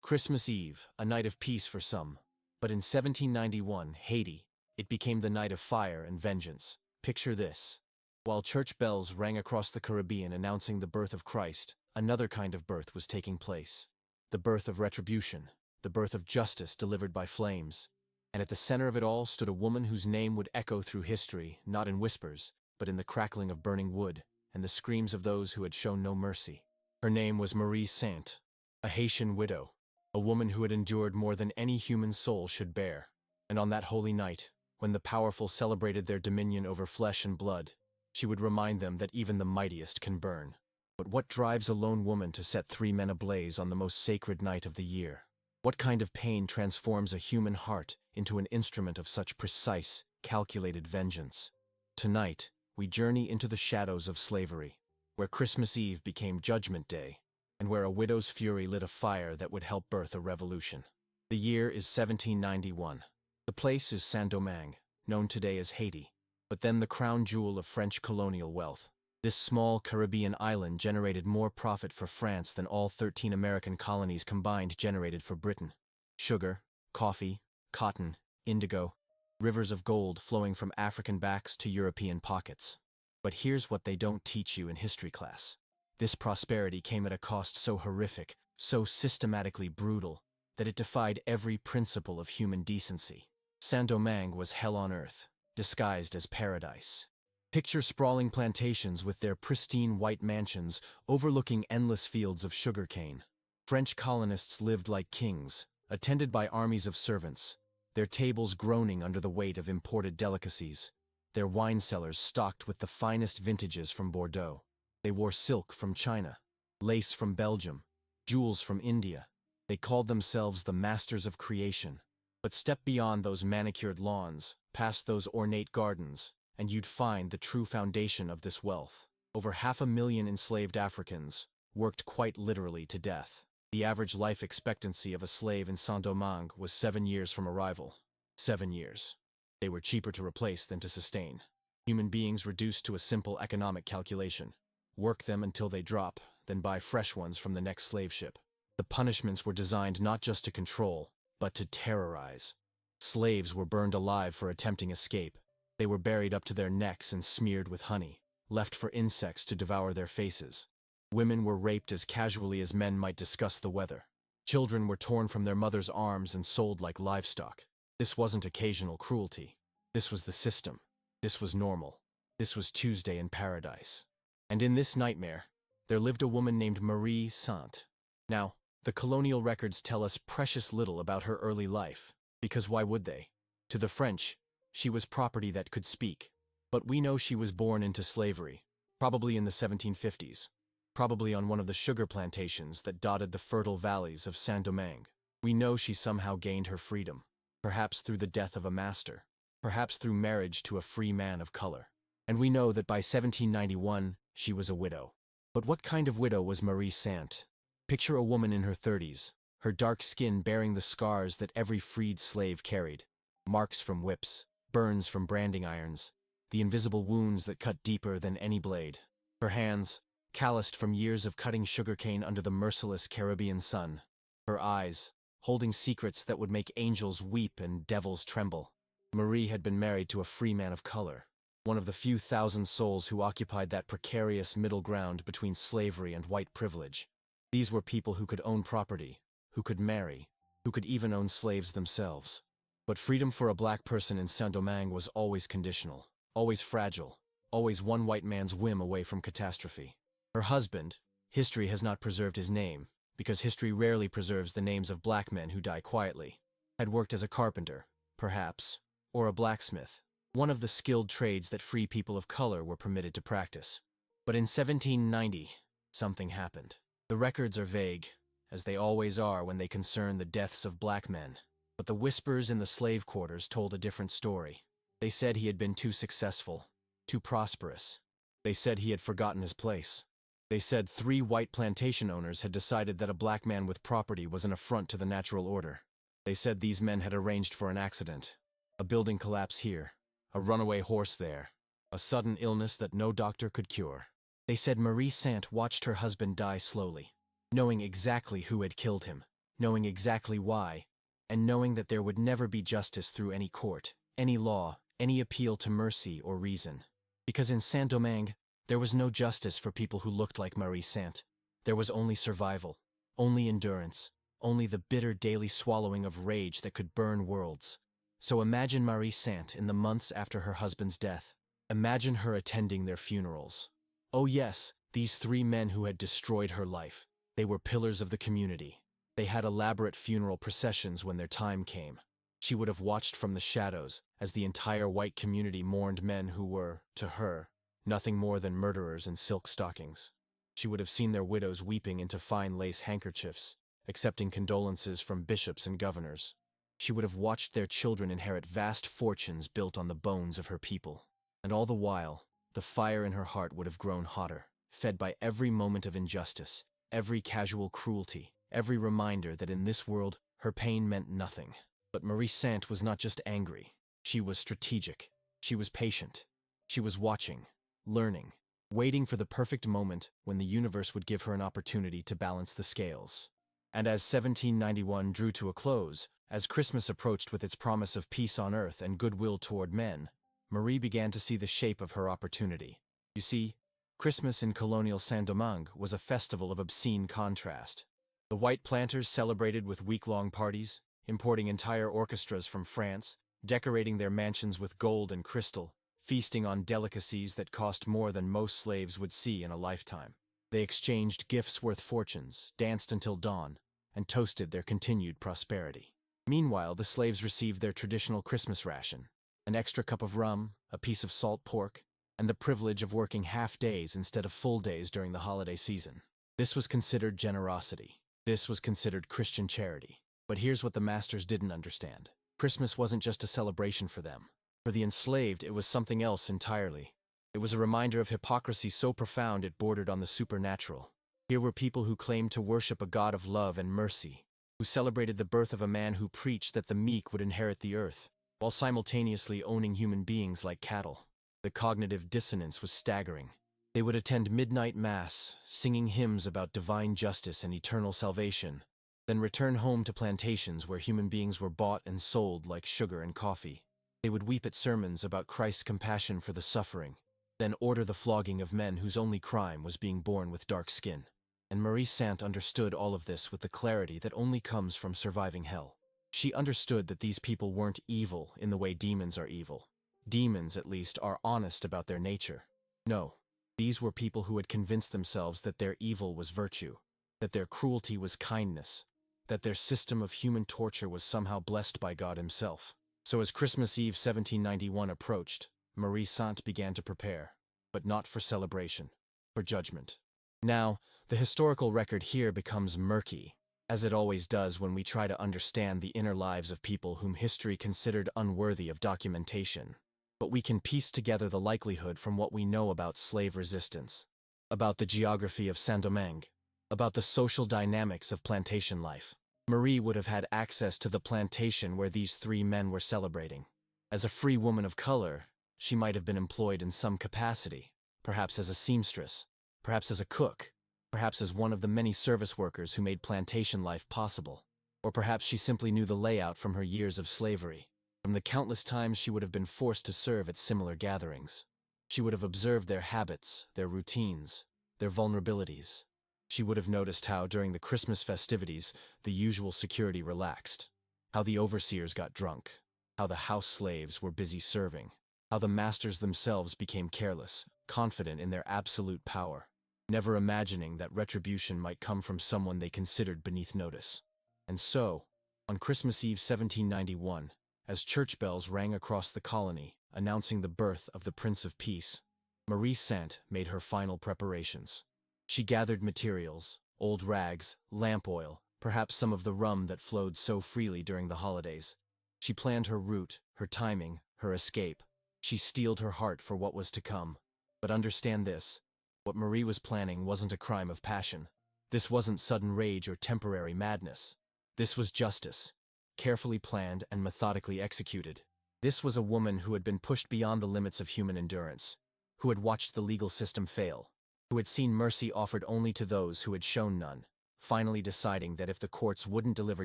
Christmas Eve, a night of peace for some. But in 1791, Haiti, it became the night of fire and vengeance. Picture this. While church bells rang across the Caribbean announcing the birth of Christ, another kind of birth was taking place. The birth of retribution, the birth of justice delivered by flames. And at the center of it all stood a woman whose name would echo through history, not in whispers, but in the crackling of burning wood, and the screams of those who had shown no mercy. Her name was Marie Sainte, a Haitian widow, a woman who had endured more than any human soul should bear. And on that holy night, when the powerful celebrated their dominion over flesh and blood, she would remind them that even the mightiest can burn. But what drives a lone woman to set three men ablaze on the most sacred night of the year? What kind of pain transforms a human heart into an instrument of such precise, calculated vengeance? Tonight, we journey into the shadows of slavery, where Christmas Eve became Judgment Day, and where a widow's fury lit a fire that would help birth a revolution. The year is 1791. The place is Saint-Domingue, known today as Haiti, but then the crown jewel of French colonial wealth. This small Caribbean island generated more profit for France than all 13 American colonies combined generated for Britain. Sugar, coffee, cotton, indigo, rivers of gold flowing from African backs to European pockets. But here's what they don't teach you in history class. This prosperity came at a cost so horrific, so systematically brutal, that it defied every principle of human decency. Saint-Domingue was hell on earth, disguised as paradise. Picture sprawling plantations with their pristine white mansions overlooking endless fields of sugarcane. French colonists lived like kings, attended by armies of servants, their tables groaning under the weight of imported delicacies, their wine cellars stocked with the finest vintages from Bordeaux. They wore silk from China, lace from Belgium, jewels from India. They called themselves the masters of creation. But step beyond those manicured lawns, past those ornate gardens, and you'd find the true foundation of this wealth. Over 500,000 enslaved Africans worked quite literally to death. The average life expectancy of a slave in Saint-Domingue was 7 years from arrival. 7 years. They were cheaper to replace than to sustain. Human beings reduced to a simple economic calculation. Work them until they drop, then buy fresh ones from the next slave ship. The punishments were designed not just to control, but to terrorize. Slaves were burned alive for attempting escape. They were buried up to their necks and smeared with honey, left for insects to devour their faces. Women were raped as casually as men might discuss the weather. Children were torn from their mothers' arms and sold like livestock. This wasn't occasional cruelty. This was the system. This was normal. This was Tuesday in paradise. And in this nightmare, there lived a woman named Marie Sainte. Now, the colonial records tell us precious little about her early life, because why would they? To the French, she was property that could speak. But we know she was born into slavery, probably in the 1750s, probably on one of the sugar plantations that dotted the fertile valleys of Saint-Domingue. We know she somehow gained her freedom, perhaps through the death of a master, perhaps through marriage to a free man of color. And we know that by 1791, she was a widow. But what kind of widow was Marie Sainte? Picture a woman in her 30s, her dark skin bearing the scars that every freed slave carried. Marks from whips, burns from branding irons, the invisible wounds that cut deeper than any blade. Her hands, calloused from years of cutting sugarcane under the merciless Caribbean sun. Her eyes, holding secrets that would make angels weep and devils tremble. Marie had been married to a free man of color, one of the few thousand souls who occupied that precarious middle ground between slavery and white privilege. These were people who could own property, who could marry, who could even own slaves themselves. But freedom for a black person in Saint-Domingue was always conditional, always fragile, always one white man's whim away from catastrophe. Her husband, history has not preserved his name, because history rarely preserves the names of black men who die quietly, had worked as a carpenter, perhaps, or a blacksmith, one of the skilled trades that free people of color were permitted to practice. But in 1790, something happened. The records are vague, as they always are when they concern the deaths of black men. But the whispers in the slave quarters told a different story. They said he had been too successful, too prosperous. They said he had forgotten his place. They said 3 white plantation owners had decided that a black man with property was an affront to the natural order. They said these men had arranged for an accident, a building collapse here, a runaway horse there, a sudden illness that no doctor could cure. They said Marie Sainte watched her husband die slowly, knowing exactly who had killed him, knowing exactly why, and knowing that there would never be justice through any court, any law, any appeal to mercy or reason. Because in Saint-Domingue, there was no justice for people who looked like Marie Sainte. There was only survival, only endurance, only the bitter daily swallowing of rage that could burn worlds. So imagine Marie Sainte in the months after her husband's death. Imagine her attending their funerals. Oh yes, these three men who had destroyed her life. They were pillars of the community. They had elaborate funeral processions when their time came. She would have watched from the shadows as the entire white community mourned men who were, to her, nothing more than murderers in silk stockings. She would have seen their widows weeping into fine lace handkerchiefs, accepting condolences from bishops and governors. She would have watched their children inherit vast fortunes built on the bones of her people. And all the while, the fire in her heart would have grown hotter, fed by every moment of injustice, every casual cruelty, every reminder that in this world her pain meant nothing. But Marie Sainte was not just angry. She was strategic. She was patient. She was watching, learning, waiting for the perfect moment when the universe would give her an opportunity to balance the scales. And as 1791 drew to a close, as Christmas approached with its promise of peace on earth and goodwill toward men, Marie began to see the shape of her opportunity. You see, Christmas in colonial Saint-Domingue was a festival of obscene contrast. The white planters celebrated with week-long parties, importing entire orchestras from France, decorating their mansions with gold and crystal, feasting on delicacies that cost more than most slaves would see in a lifetime. They exchanged gifts worth fortunes, danced until dawn, and toasted their continued prosperity. Meanwhile, the slaves received their traditional Christmas ration, an extra cup of rum, a piece of salt pork, and the privilege of working half days instead of full days during the holiday season. This was considered generosity. This was considered Christian charity. But here's what the masters didn't understand. Christmas wasn't just a celebration for them. For the enslaved, it was something else entirely. It was a reminder of hypocrisy so profound it bordered on the supernatural. Here were people who claimed to worship a God of love and mercy, who celebrated the birth of a man who preached that the meek would inherit the earth, while simultaneously owning human beings like cattle. The cognitive dissonance was staggering. They would attend midnight mass, singing hymns about divine justice and eternal salvation, then return home to plantations where human beings were bought and sold like sugar and coffee. They would weep at sermons about Christ's compassion for the suffering, then order the flogging of men whose only crime was being born with dark skin. And Marie Sainte understood all of this with the clarity that only comes from surviving hell. She understood that these people weren't evil in the way demons are evil. Demons, at least, are honest about their nature. No, these were people who had convinced themselves that their evil was virtue, that their cruelty was kindness, that their system of human torture was somehow blessed by God himself. So as Christmas Eve 1791 approached, Marie Sainte began to prepare, but not for celebration, for judgment. Now, the historical record here becomes murky, as it always does when we try to understand the inner lives of people whom history considered unworthy of documentation. But we can piece together the likelihood from what we know about slave resistance, about the geography of Saint-Domingue, about the social dynamics of plantation life. Marie would have had access to the plantation where these three men were celebrating. As a free woman of color, she might have been employed in some capacity, perhaps as a seamstress, perhaps as a cook, perhaps as one of the many service workers who made plantation life possible. Or perhaps she simply knew the layout from her years of slavery, from the countless times she would have been forced to serve at similar gatherings. She would have observed their habits, their routines, their vulnerabilities. She would have noticed how, during the Christmas festivities, the usual security relaxed, how the overseers got drunk, how the house slaves were busy serving, how the masters themselves became careless, confident in their absolute power, never imagining that retribution might come from someone they considered beneath notice. And so, on Christmas Eve 1791, as church bells rang across the colony, announcing the birth of the Prince of Peace, Marie Sainte made her final preparations. She gathered materials, old rags, lamp oil, perhaps some of the rum that flowed so freely during the holidays. She planned her route, her timing, her escape. She steeled her heart for what was to come. But understand this, what Marie was planning wasn't a crime of passion. This wasn't sudden rage or temporary madness. This was justice, carefully planned and methodically executed. This was a woman who had been pushed beyond the limits of human endurance, who had watched the legal system fail, who had seen mercy offered only to those who had shown none, finally deciding that if the courts wouldn't deliver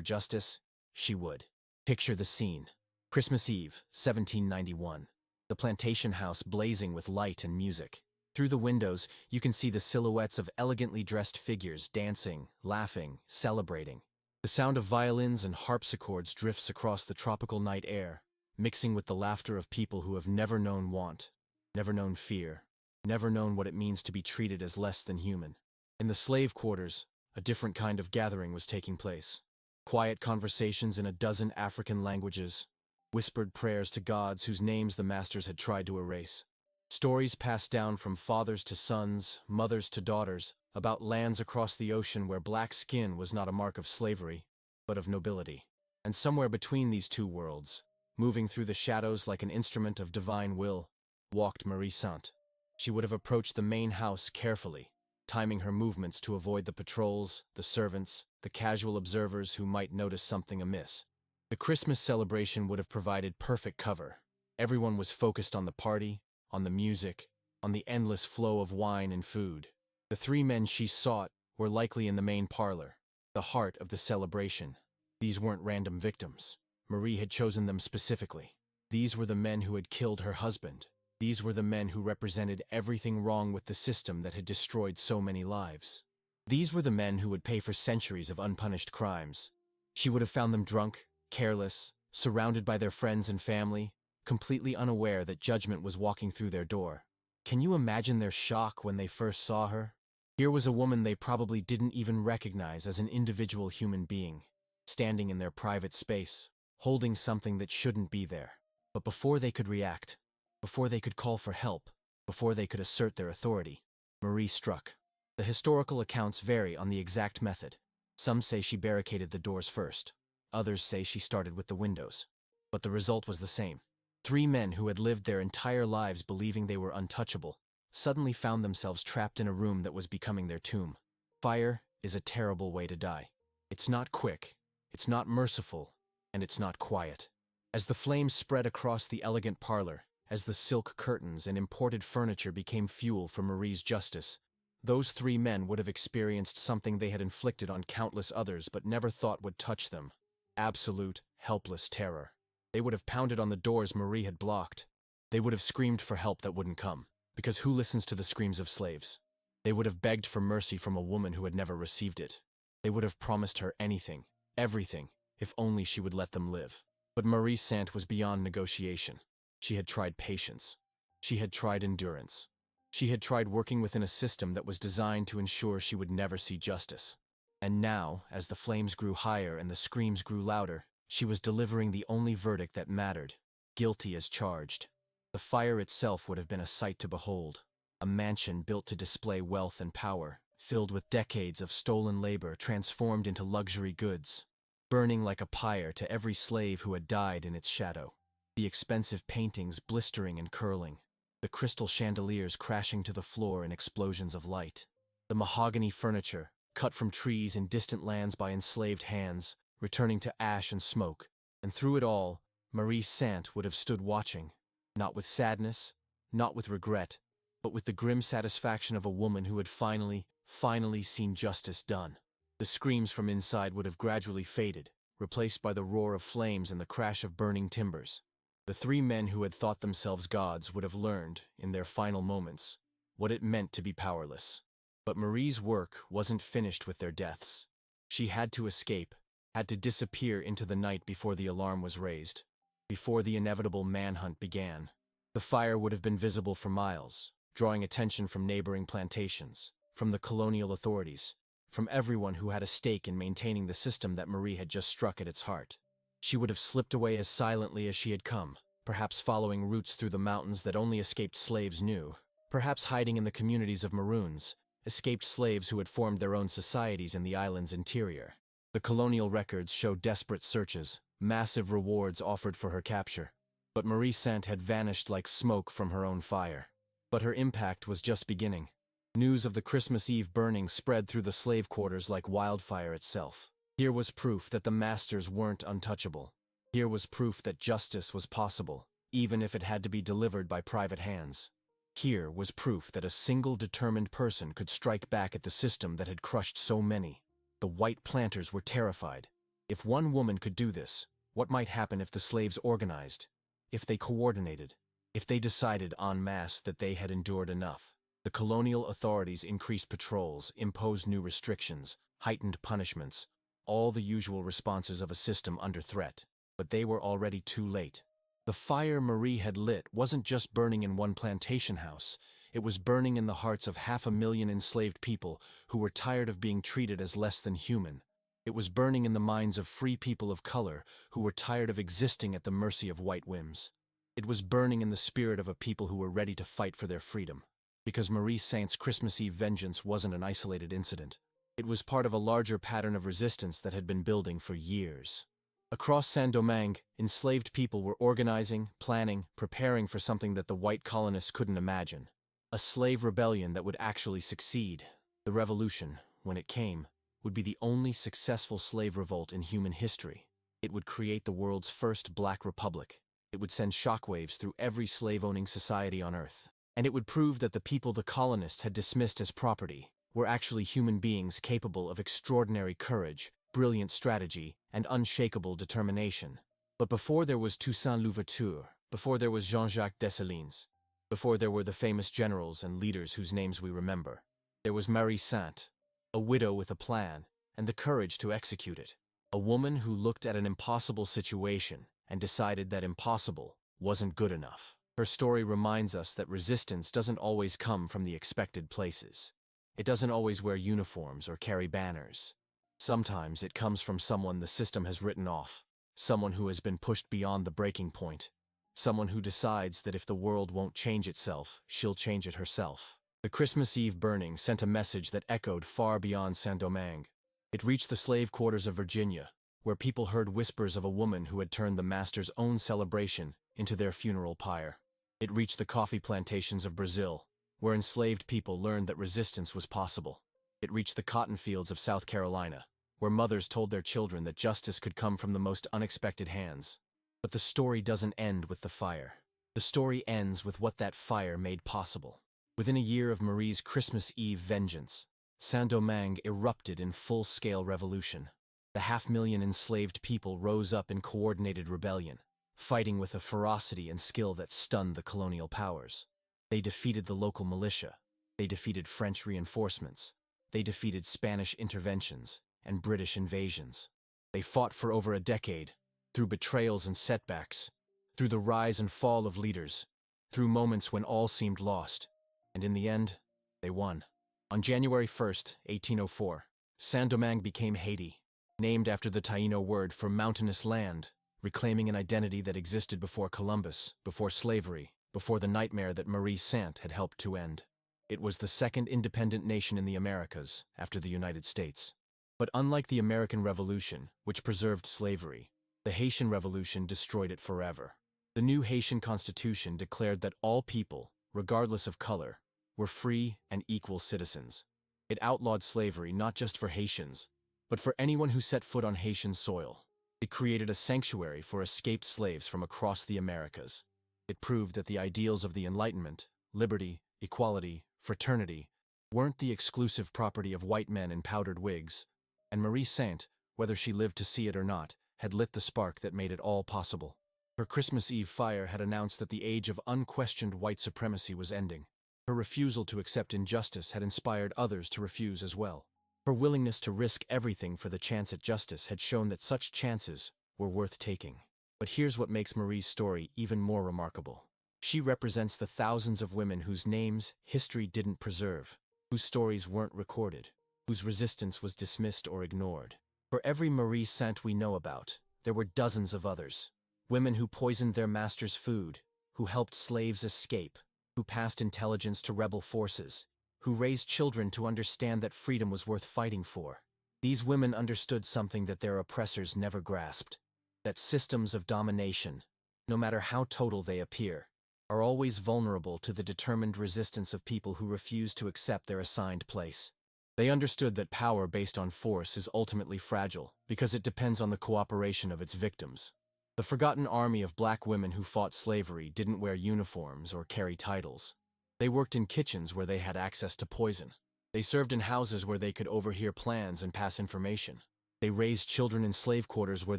justice, she would. Picture the scene. Christmas Eve, 1791. The plantation house blazing with light and music. Through the windows, you can see the silhouettes of elegantly dressed figures dancing, laughing, celebrating. The sound of violins and harpsichords drifts across the tropical night air, mixing with the laughter of people who have never known want, never known fear, never known what it means to be treated as less than human. In the slave quarters, a different kind of gathering was taking place. Quiet conversations in a dozen African languages, whispered prayers to gods whose names the masters had tried to erase. Stories passed down from fathers to sons, mothers to daughters, about lands across the ocean where black skin was not a mark of slavery, but of nobility. And somewhere between these two worlds, moving through the shadows like an instrument of divine will, walked Marie Sainte. She would have approached the main house carefully, timing her movements to avoid the patrols, the servants, the casual observers who might notice something amiss. The Christmas celebration would have provided perfect cover. Everyone was focused on the party, on the music, on the endless flow of wine and food. The three men she sought were likely in the main parlor, the heart of the celebration. These weren't random victims. Marie had chosen them specifically. These were the men who had killed her husband. These were the men who represented everything wrong with the system that had destroyed so many lives. These were the men who would pay for centuries of unpunished crimes. She would have found them drunk, careless, surrounded by their friends and family, completely unaware that judgment was walking through their door. Can you imagine their shock when they first saw her? Here was a woman they probably didn't even recognize as an individual human being, standing in their private space, holding something that shouldn't be there. But before they could react, before they could call for help, before they could assert their authority, Marie struck. The historical accounts vary on the exact method. Some say she barricaded the doors first. Others say she started with the windows. But the result was the same. Three men who had lived their entire lives believing they were untouchable suddenly found themselves trapped in a room that was becoming their tomb. Fire is a terrible way to die. It's not quick, it's not merciful, and it's not quiet. As the flames spread across the elegant parlor, as the silk curtains and imported furniture became fuel for Marie's justice, those three men would have experienced something they had inflicted on countless others but never thought would touch them. Absolute, helpless terror. They would have pounded on the doors Marie had blocked. They would have screamed for help that wouldn't come, because who listens to the screams of slaves? They would have begged for mercy from a woman who had never received it. They would have promised her anything, everything, if only she would let them live. But Marie Sainte was beyond negotiation. She had tried patience. She had tried endurance. She had tried working within a system that was designed to ensure she would never see justice. And now, as the flames grew higher and the screams grew louder, she was delivering the only verdict that mattered: guilty as charged. The fire itself would have been a sight to behold. A mansion built to display wealth and power, filled with decades of stolen labor transformed into luxury goods, burning like a pyre to every slave who had died in its shadow. The expensive paintings blistering and curling, the crystal chandeliers crashing to the floor in explosions of light. The mahogany furniture, cut from trees in distant lands by enslaved hands, returning to ash and smoke. And through it all, Marie Sainte would have stood watching, not with sadness, not with regret, but with the grim satisfaction of a woman who had finally seen justice done. The screams from inside would have gradually faded, replaced by the roar of flames and the crash of burning timbers. The three men who had thought themselves gods would have learned, in their final moments, what it meant to be powerless. But Marie's work wasn't finished with their deaths. She had to escape, had to disappear into the night before the alarm was raised, before the inevitable manhunt began. The fire would have been visible for miles, drawing attention from neighboring plantations, from the colonial authorities, from everyone who had a stake in maintaining the system that Marie had just struck at its heart. She would have slipped away as silently as she had come, perhaps following routes through the mountains that only escaped slaves knew, perhaps hiding in the communities of Maroons, escaped slaves who had formed their own societies in the island's interior. The colonial records show desperate searches, massive rewards offered for her capture. But Marie Sainte had vanished like smoke from her own fire. But her impact was just beginning. News of the Christmas Eve burning spread through the slave quarters like wildfire itself. Here was proof that the masters weren't untouchable. Here was proof that justice was possible, even if it had to be delivered by private hands. Here was proof that a single determined person could strike back at the system that had crushed so many. The white planters were terrified. If one woman could do this, what might happen if the slaves organized? If they coordinated? If they decided en masse that they had endured enough? The colonial authorities increased patrols, imposed new restrictions, heightened punishments, all the usual responses of a system under threat. But they were already too late. The fire Marie had lit wasn't just burning in one plantation house. It was burning in the hearts of 500,000 enslaved people who were tired of being treated as less than human. It was burning in the minds of free people of color who were tired of existing at the mercy of white whims. It was burning in the spirit of a people who were ready to fight for their freedom. Because Marie Sainte's Christmas Eve vengeance wasn't an isolated incident. It was part of a larger pattern of resistance that had been building for years. Across Saint-Domingue, enslaved people were organizing, planning, preparing for something that the white colonists couldn't imagine. A slave rebellion that would actually succeed. The revolution, when it came, would be the only successful slave revolt in human history. It would create the world's first black republic. It would send shockwaves through every slave-owning society on Earth. And it would prove that the people the colonists had dismissed as property were actually human beings capable of extraordinary courage, brilliant strategy, and unshakable determination. But before there was Toussaint Louverture, before there was Jean-Jacques Dessalines, before there were the famous generals and leaders whose names we remember, there was Marie Sainte, a widow with a plan and the courage to execute it. A woman who looked at an impossible situation and decided that impossible wasn't good enough. Her story reminds us that resistance doesn't always come from the expected places. It doesn't always wear uniforms or carry banners. Sometimes it comes from someone the system has written off, someone who has been pushed beyond the breaking point, someone who decides that if the world won't change itself, she'll change it herself. The Christmas Eve burning sent a message that echoed far beyond Saint-Domingue. It reached the slave quarters of Virginia, where people heard whispers of a woman who had turned the master's own celebration into their funeral pyre. It reached the coffee plantations of Brazil, where enslaved people learned that resistance was possible. It reached the cotton fields of South Carolina, where mothers told their children that justice could come from the most unexpected hands. But the story doesn't end with the fire. The story ends with what that fire made possible. Within a year of Marie's Christmas Eve vengeance, Saint-Domingue erupted in full-scale revolution. The 500,000 enslaved people rose up in coordinated rebellion, fighting with a ferocity and skill that stunned the colonial powers. They defeated the local militia. They defeated French reinforcements. They defeated Spanish interventions and British invasions. They fought for over a decade, through betrayals and setbacks, through the rise and fall of leaders, through moments when all seemed lost. And in the end, they won. On January 1st, 1804, Saint-Domingue became Haiti, named after the Taino word for mountainous land, reclaiming an identity that existed before Columbus, before slavery, before the nightmare that Marie Sainte had helped to end. It was the second independent nation in the Americas, after the United States. But unlike the American Revolution, which preserved slavery, the Haitian Revolution destroyed it forever. The new Haitian Constitution declared that all people, regardless of color, were free and equal citizens. It outlawed slavery not just for Haitians, but for anyone who set foot on Haitian soil. It created a sanctuary for escaped slaves from across the Americas. It proved that the ideals of the Enlightenment, liberty, equality, fraternity, weren't the exclusive property of white men in powdered wigs, and Marie Sainte, whether she lived to see it or not, had lit the spark that made it all possible. Her Christmas Eve fire had announced that the age of unquestioned white supremacy was ending. Her refusal to accept injustice had inspired others to refuse as well. Her willingness to risk everything for the chance at justice had shown that such chances were worth taking. But here's what makes Marie's story even more remarkable. She represents the thousands of women whose names history didn't preserve, whose stories weren't recorded, whose resistance was dismissed or ignored. For every Marie Sainte we know about, there were dozens of others. Women who poisoned their master's food, who helped slaves escape, who passed intelligence to rebel forces, who raised children to understand that freedom was worth fighting for. These women understood something that their oppressors never grasped, that systems of domination, no matter how total they appear, are always vulnerable to the determined resistance of people who refuse to accept their assigned place. They understood that power based on force is ultimately fragile because it depends on the cooperation of its victims. The forgotten army of black women who fought slavery didn't wear uniforms or carry titles. They worked in kitchens where they had access to poison. They served in houses where they could overhear plans and pass information. They raised children in slave quarters where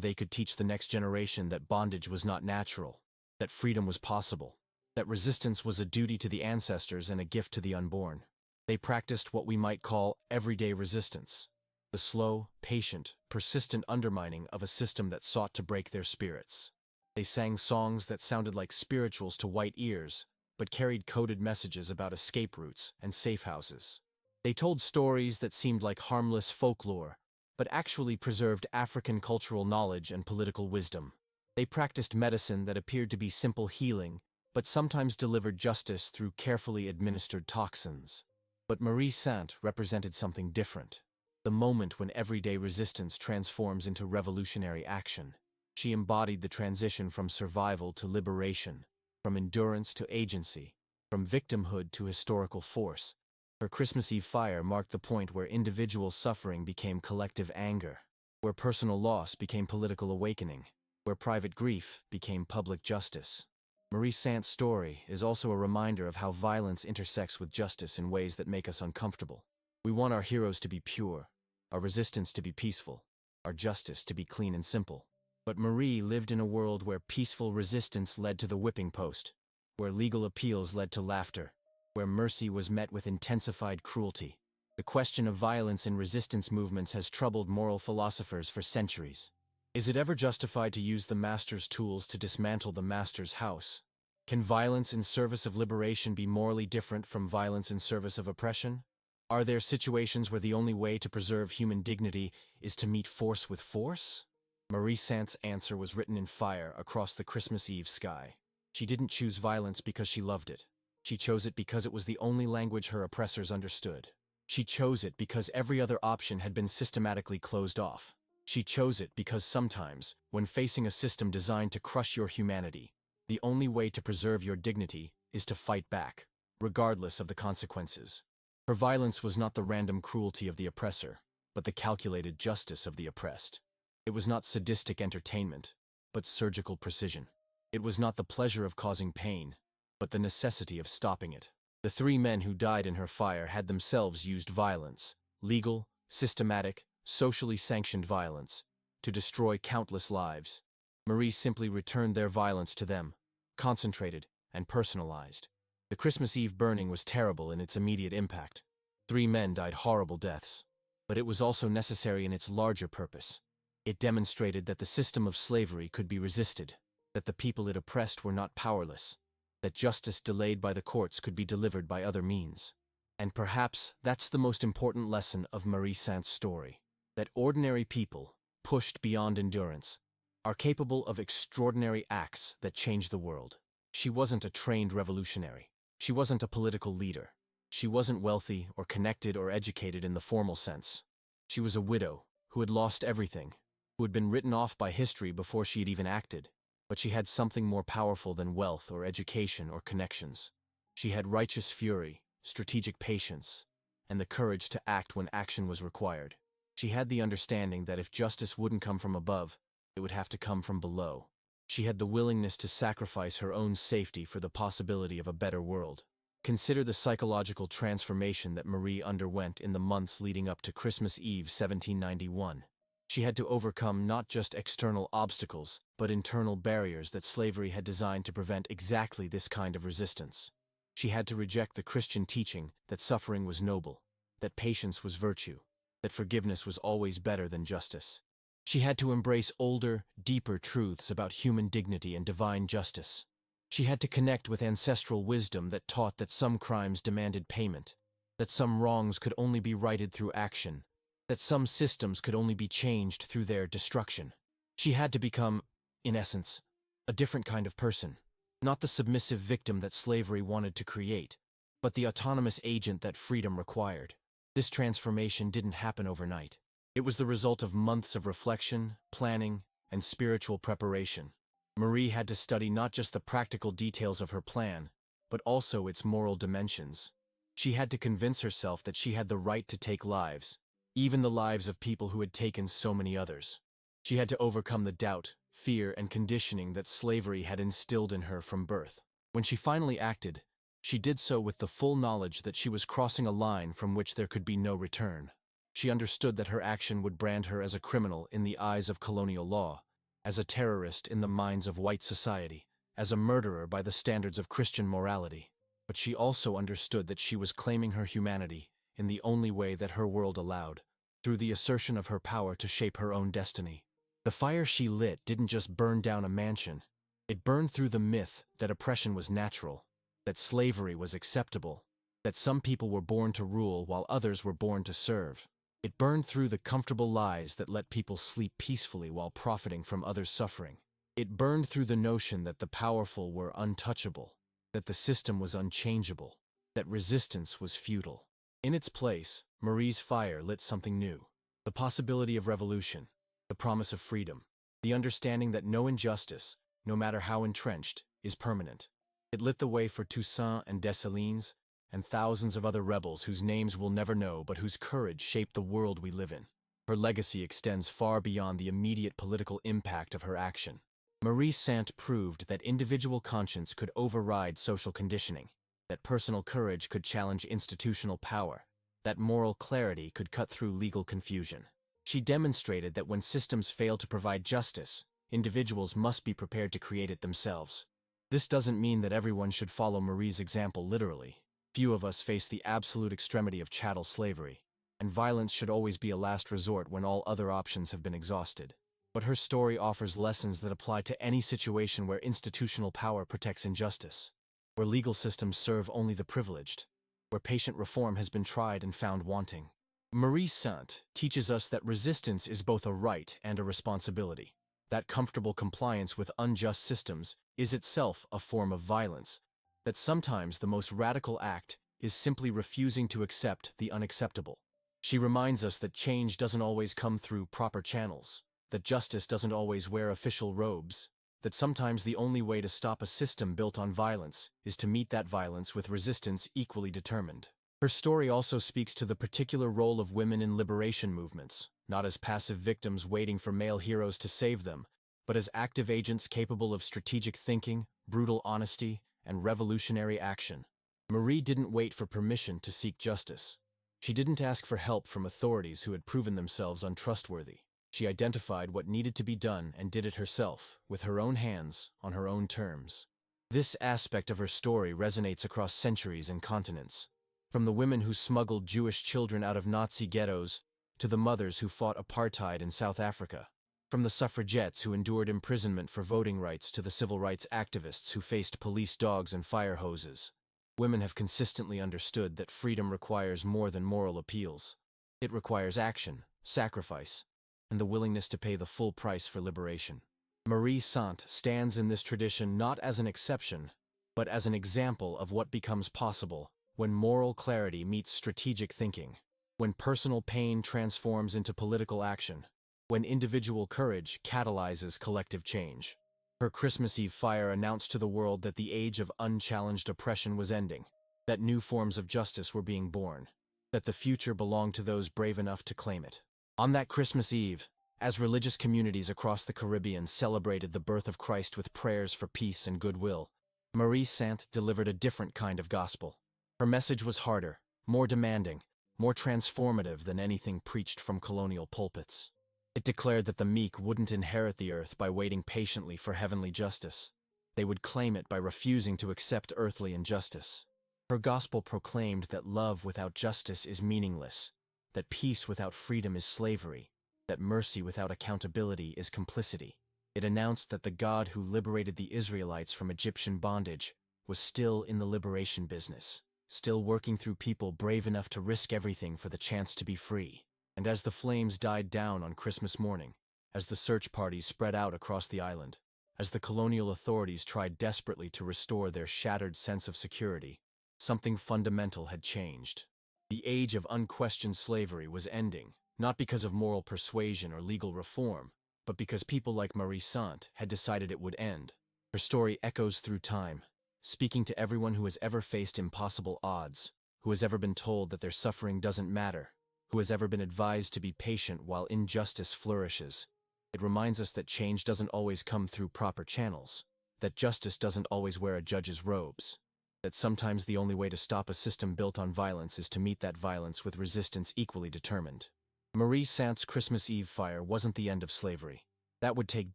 they could teach the next generation that bondage was not natural, that freedom was possible, that resistance was a duty to the ancestors and a gift to the unborn. They practiced what we might call everyday resistance, the slow, patient, persistent undermining of a system that sought to break their spirits. They sang songs that sounded like spirituals to white ears, but carried coded messages about escape routes and safe houses. They told stories that seemed like harmless folklore, but actually preserved African cultural knowledge and political wisdom. They practiced medicine that appeared to be simple healing, but sometimes delivered justice through carefully administered toxins. But Marie Sainte represented something different, the moment when everyday resistance transforms into revolutionary action. She embodied the transition from survival to liberation, from endurance to agency, from victimhood to historical force. Her Christmas Eve fire marked the point where individual suffering became collective anger, where personal loss became political awakening, where private grief became public justice. Marie Sainte's story is also a reminder of how violence intersects with justice in ways that make us uncomfortable. We want our heroes to be pure, our resistance to be peaceful, our justice to be clean and simple. But Marie lived in a world where peaceful resistance led to the whipping post, where legal appeals led to laughter, where mercy was met with intensified cruelty. The question of violence in resistance movements has troubled moral philosophers for centuries. Is it ever justified to use the master's tools to dismantle the master's house? Can violence in service of liberation be morally different from violence in service of oppression? Are there situations where the only way to preserve human dignity is to meet force with force? Marie Sainte's answer was written in fire across the Christmas Eve sky. She didn't choose violence because she loved it. She chose it because it was the only language her oppressors understood. She chose it because every other option had been systematically closed off. She chose it because sometimes, when facing a system designed to crush your humanity, the only way to preserve your dignity is to fight back, regardless of the consequences. Her violence was not the random cruelty of the oppressor, but the calculated justice of the oppressed. It was not sadistic entertainment, but surgical precision. It was not the pleasure of causing pain, but the necessity of stopping it. The 3 men who died in her fire had themselves used violence, legal, systematic, socially sanctioned violence, to destroy countless lives. Marie simply returned their violence to them, concentrated and personalized. The Christmas Eve burning was terrible in its immediate impact. 3 men died horrible deaths, but it was also necessary in its larger purpose. It demonstrated that the system of slavery could be resisted, that the people it oppressed were not powerless, that justice delayed by the courts could be delivered by other means. And perhaps that's the most important lesson of Marie Sainte's story, that ordinary people, pushed beyond endurance, are capable of extraordinary acts that change the world. She wasn't a trained revolutionary. She wasn't a political leader. She wasn't wealthy or connected or educated in the formal sense. She was a widow who had lost everything, who had been written off by history before she had even acted. But she had something more powerful than wealth or education or connections. She had righteous fury, strategic patience, and the courage to act when action was required. She had the understanding that if justice wouldn't come from above, it would have to come from below. She had the willingness to sacrifice her own safety for the possibility of a better world. Consider the psychological transformation that Marie underwent in the months leading up to Christmas Eve 1791. She had to overcome not just external obstacles, but internal barriers that slavery had designed to prevent exactly this kind of resistance. She had to reject the Christian teaching that suffering was noble, that patience was virtue, that forgiveness was always better than justice. She had to embrace older, deeper truths about human dignity and divine justice. She had to connect with ancestral wisdom that taught that some crimes demanded payment, that some wrongs could only be righted through action, that some systems could only be changed through their destruction. She had to become, in essence, a different kind of person, not the submissive victim that slavery wanted to create, but the autonomous agent that freedom required. This transformation didn't happen overnight. It was the result of months of reflection, planning, and spiritual preparation. Marie had to study not just the practical details of her plan, but also its moral dimensions. She had to convince herself that she had the right to take lives, even the lives of people who had taken so many others. She had to overcome the doubt, fear, and conditioning that slavery had instilled in her from birth. When she finally acted, She did so with the full knowledge that she was crossing a line from which there could be no return. She understood that her action would brand her as a criminal in the eyes of colonial law, as a terrorist in the minds of white society, as a murderer by the standards of Christian morality. But she also understood that she was claiming her humanity in the only way that her world allowed, through the assertion of her power to shape her own destiny. The fire she lit didn't just burn down a mansion. It burned through the myth that oppression was natural, that slavery was acceptable, that some people were born to rule while others were born to serve. It burned through the comfortable lies that let people sleep peacefully while profiting from others' suffering. It burned through the notion that the powerful were untouchable, that the system was unchangeable, that resistance was futile. In its place, Marie's fire lit something new: the possibility of revolution, the promise of freedom, the understanding that no injustice, no matter how entrenched, is permanent. It lit the way for Toussaint and Dessalines, and thousands of other rebels whose names we'll never know but whose courage shaped the world we live in. Her legacy extends far beyond the immediate political impact of her action. Marie Sainte proved that individual conscience could override social conditioning, that personal courage could challenge institutional power, that moral clarity could cut through legal confusion. She demonstrated that when systems fail to provide justice, individuals must be prepared to create it themselves. This doesn't mean that everyone should follow Marie's example literally. Few of us face the absolute extremity of chattel slavery, and violence should always be a last resort when all other options have been exhausted. But her story offers lessons that apply to any situation where institutional power protects injustice, where legal systems serve only the privileged, where patient reform has been tried and found wanting. Marie Sainte teaches us that resistance is both a right and a responsibility, that comfortable compliance with unjust systems is itself a form of violence, that sometimes the most radical act is simply refusing to accept the unacceptable. She reminds us that change doesn't always come through proper channels, that justice doesn't always wear official robes, that sometimes the only way to stop a system built on violence is to meet that violence with resistance equally determined. Her story also speaks to the particular role of women in liberation movements, not as passive victims waiting for male heroes to save them, but as active agents capable of strategic thinking, brutal honesty, and revolutionary action. Marie didn't wait for permission to seek justice. She didn't ask for help from authorities who had proven themselves untrustworthy. She identified what needed to be done and did it herself, with her own hands, on her own terms. This aspect of her story resonates across centuries and continents. From the women who smuggled Jewish children out of Nazi ghettos, to the mothers who fought apartheid in South Africa. From the suffragettes who endured imprisonment for voting rights to the civil rights activists who faced police dogs and fire hoses. Women have consistently understood that freedom requires more than moral appeals. It requires action, sacrifice, and the willingness to pay the full price for liberation. Marie Sainte stands in this tradition not as an exception, but as an example of what becomes possible when moral clarity meets strategic thinking, when personal pain transforms into political action, when individual courage catalyzes collective change. Her Christmas Eve fire announced to the world that the age of unchallenged oppression was ending, that new forms of justice were being born, that the future belonged to those brave enough to claim it. On that Christmas Eve, as religious communities across the Caribbean celebrated the birth of Christ with prayers for peace and goodwill, Marie Sainte delivered a different kind of gospel. Her message was harder, more demanding, more transformative than anything preached from colonial pulpits. It declared that the meek wouldn't inherit the earth by waiting patiently for heavenly justice. They would claim it by refusing to accept earthly injustice. Her gospel proclaimed that love without justice is meaningless, that peace without freedom is slavery, that mercy without accountability is complicity. It announced that the God who liberated the Israelites from Egyptian bondage was still in the liberation business, still working through people brave enough to risk everything for the chance to be free. And as the flames died down on Christmas morning, as the search parties spread out across the island, as the colonial authorities tried desperately to restore their shattered sense of security, something fundamental had changed. The age of unquestioned slavery was ending, not because of moral persuasion or legal reform, but because people like Marie Sainte had decided it would end. Her story echoes through time, speaking to everyone who has ever faced impossible odds, who has ever been told that their suffering doesn't matter, who has ever been advised to be patient while injustice flourishes. It reminds us that change doesn't always come through proper channels, that justice doesn't always wear a judge's robes, that sometimes the only way to stop a system built on violence is to meet that violence with resistance equally determined. Marie Sainte's Christmas Eve fire wasn't the end of slavery. That would take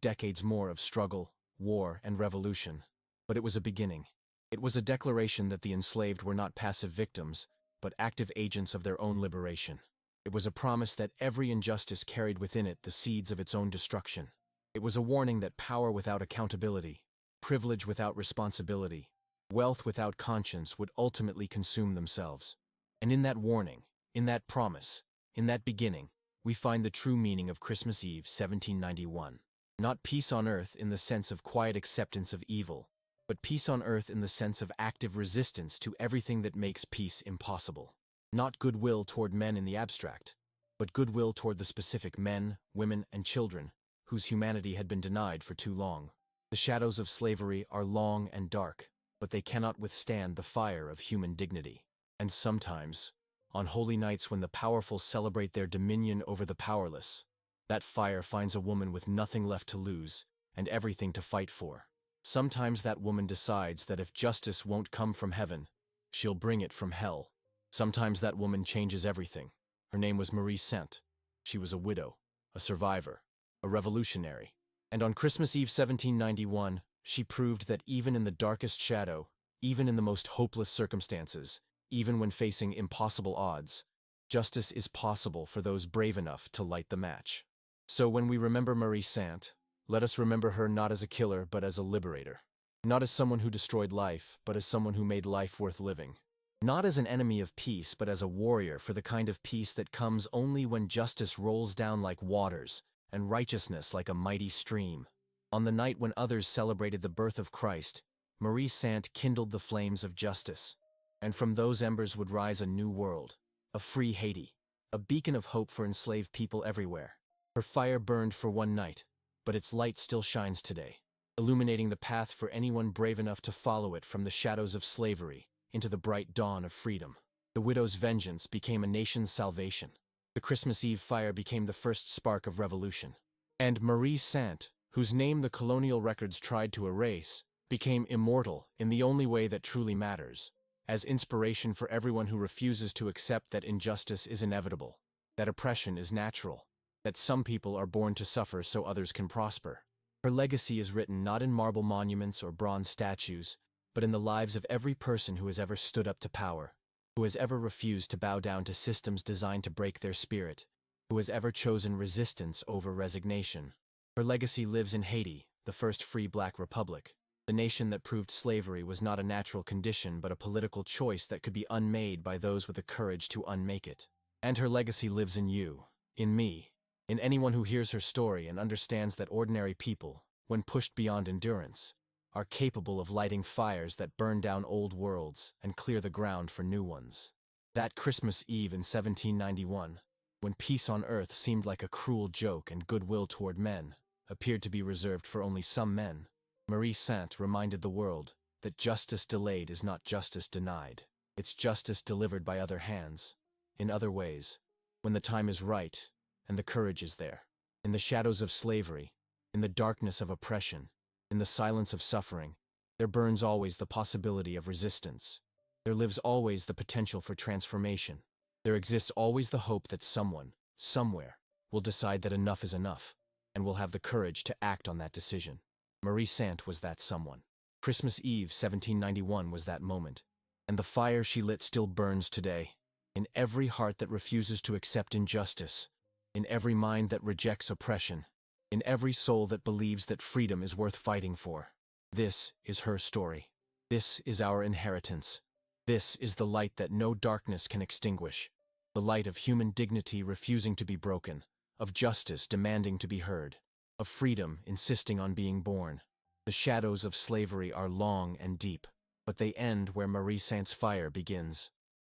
decades more of struggle, war, and revolution. But it was a beginning. It was a declaration that the enslaved were not passive victims, but active agents of their own liberation. It was a promise that every injustice carried within it the seeds of its own destruction. It was a warning that power without accountability, privilege without responsibility, wealth without conscience would ultimately consume themselves. And in that warning, in that promise, in that beginning, we find the true meaning of Christmas Eve 1791. Not peace on earth in the sense of quiet acceptance of evil, but peace on earth in the sense of active resistance to everything that makes peace impossible. Not goodwill toward men in the abstract, but goodwill toward the specific men, women, and children whose humanity had been denied for too long. The shadows of slavery are long and dark, but they cannot withstand the fire of human dignity. And sometimes, on holy nights when the powerful celebrate their dominion over the powerless, that fire finds a woman with nothing left to lose and everything to fight for. Sometimes that woman decides that if justice won't come from heaven, she'll bring it from hell. Sometimes that woman changes everything. Her name was Marie Sainte. She was a widow, a survivor, a revolutionary. And on Christmas Eve 1791, she proved that even in the darkest shadow, even in the most hopeless circumstances, even when facing impossible odds, justice is possible for those brave enough to light the match. So when we remember Marie Sainte, let us remember her not as a killer but as a liberator. Not as someone who destroyed life, but as someone who made life worth living. Not as an enemy of peace, but as a warrior for the kind of peace that comes only when justice rolls down like waters and righteousness like a mighty stream. On the night when others celebrated the birth of Christ, Marie Sainte kindled the flames of justice. And from those embers would rise a new world, a free Haiti, a beacon of hope for enslaved people everywhere. Her fire burned for one night, but its light still shines today, illuminating the path for anyone brave enough to follow it from the shadows of slavery into the bright dawn of freedom. The widow's vengeance became a nation's salvation. The Christmas Eve fire became the first spark of revolution. And Marie Sainte, whose name the colonial records tried to erase, became immortal in the only way that truly matters, as inspiration for everyone who refuses to accept that injustice is inevitable, that oppression is natural, that some people are born to suffer so others can prosper. Her legacy is written not in marble monuments or bronze statues, but in the lives of every person who has ever stood up to power, who has ever refused to bow down to systems designed to break their spirit, who has ever chosen resistance over resignation. Her legacy lives in Haiti, the first free black republic, the nation that proved slavery was not a natural condition but a political choice that could be unmade by those with the courage to unmake it. And her legacy lives in you, in me, in anyone who hears her story and understands that ordinary people, when pushed beyond endurance, are capable of lighting fires that burn down old worlds and clear the ground for new ones. That Christmas Eve in 1791, when peace on earth seemed like a cruel joke and goodwill toward men appeared to be reserved for only some men, Marie Sainte reminded the world that justice delayed is not justice denied. It's justice delivered by other hands, in other ways, when the time is right and the courage is there. In the shadows of slavery, in the darkness of oppression, in the silence of suffering, there burns always the possibility of resistance. There lives always the potential for transformation. There exists always the hope that someone, somewhere, will decide that enough is enough, and will have the courage to act on that decision. Marie Sainte was that someone. Christmas Eve 1791 was that moment, and the fire she lit still burns today, in every heart that refuses to accept injustice, in every mind that rejects oppression, in every soul that believes that freedom is worth fighting for. This is her story. This is our inheritance. This is the light that no darkness can extinguish, the light of human dignity refusing to be broken, of justice demanding to be heard, of freedom insisting on being born. The shadows of slavery are long and deep, but they end where Marie Sainte's fire begins.